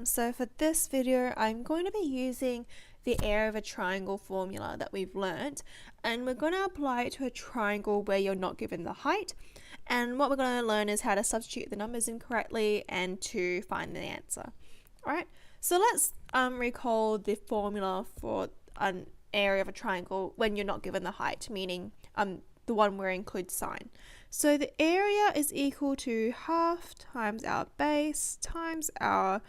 So for this video, I'm going to be using the area of a triangle formula that we've learnt, and we're going to apply it to a triangle where you're not given the height. And what we're going to learn is how to substitute the numbers incorrectly and to find the answer. Alright, so let's recall the formula for an area of a triangle when you're not given the height, meaning the one where it includes sine. So the area is equal to half times our base times our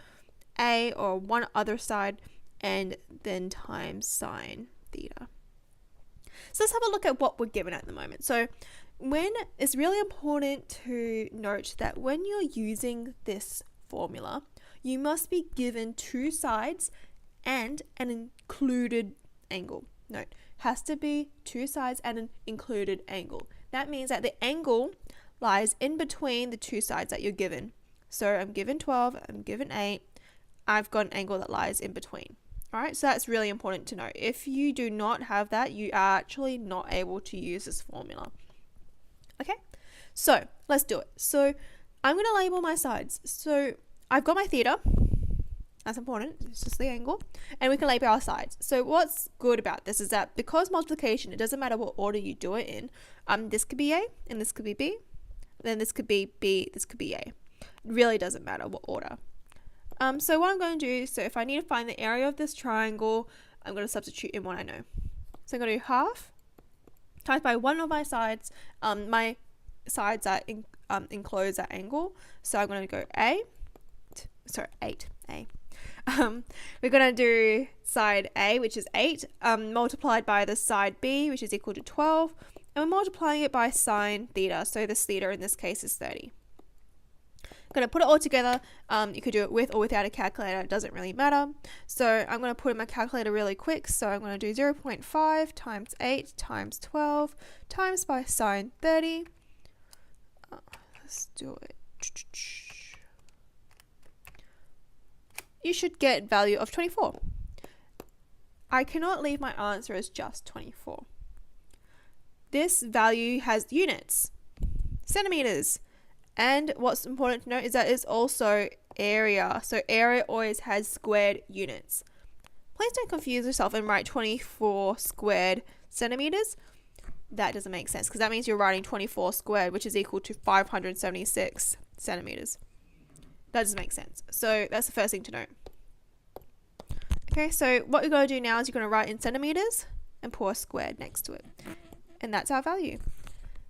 a or one other side, and then times sine theta. So let's have a look at what we're given at the moment. So it's really important to note that when you're using this formula, you must be given two sides and an included angle. Note, has to be two sides and an included angle. That means that the angle lies in between the two sides that you're given. So I'm given 12, I'm given 8, I've got an angle that lies in between. Alright, so that's really important to know. If you do not have that, you are actually not able to use this formula. Okay, so let's do it. So I'm going to label my sides. So I've got my theta. That's important. It's just the angle. And we can label our sides. So what's good about this is that because multiplication, it doesn't matter what order you do it in. This could be A and this could be B. Then this could be B, this could be A. It really doesn't matter what order. So what I'm going to do, so if I need to find the area of this triangle, I'm going to substitute in what I know. So I'm going to do half times by one of my sides. My sides that enclose that angle. So I'm going to go 8A. We're going to do side A, which is 8, multiplied by the side B, which is equal to 12, and we're multiplying it by sine theta. So this theta in this case is 30. I'm going to put it all together. You could do it with or without a calculator. It doesn't really matter. So I'm going to put in my calculator really quick. So I'm going to do 0.5 times 8 times 12 times by sine 30. Let's do it. You should get value of 24. I cannot leave my answer as just 24. This value has units, centimeters. And what's important to note is that it's also area. So area always has squared units. Please don't confuse yourself and write 24 squared centimeters. That doesn't make sense because that means you're writing 24 squared, which is equal to 576 centimeters. That doesn't make sense. So that's the first thing to note. Okay, so what you're going to do now is you're going to write in centimeters and pour a squared next to it. And that's our value.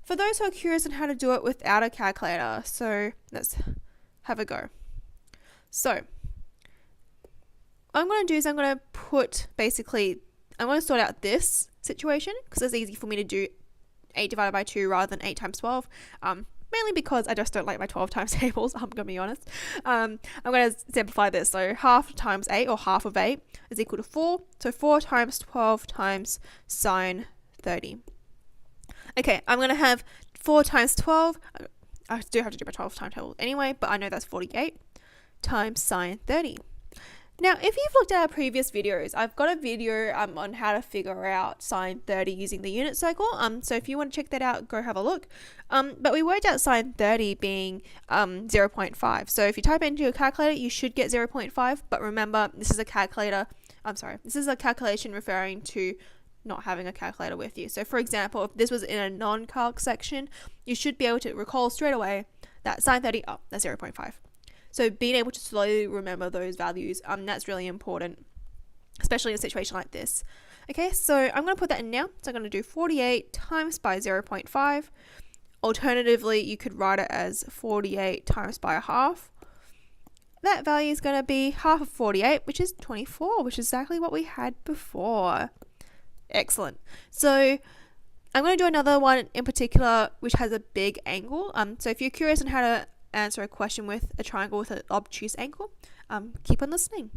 For those who are curious on how to do it without a calculator, so let's have a go. So what I'm going to do is I'm going to sort out this situation because it's easy for me to do 8 divided by 2 rather than 8 times 12. Mainly because I just don't like my 12 times tables, I'm going to be honest. I'm going to simplify this. So half times 8, or half of 8, is equal to 4. So 4 times 12 times sine 30. Okay, I'm going to have 4 times 12. I do have to do my 12 timetable anyway, but I know that's 48 times sine 30. Now, if you've looked at our previous videos, I've got a video on how to figure out sine 30 using the unit circle. So if you want to check that out, go have a look. But we worked out sine 30 being 0.5. So if you type it into your calculator, you should get 0.5. But remember, this is a calculation referring to not having a calculator with you. So for example, if this was in a non-calc section, you should be able to recall straight away that sine 30, that's 0.5. So being able to slowly remember those values, that's really important, especially in a situation like this. Okay, so I'm going to put that in now. So I'm going to do 48 times by 0.5. Alternatively, you could write it as 48 times by a half. That value is going to be half of 48, which is 24, which is exactly what we had before. Excellent. So I'm going to do another one in particular, which has a big angle. So if you're curious on how to answer a question with a triangle with an obtuse angle, keep on listening.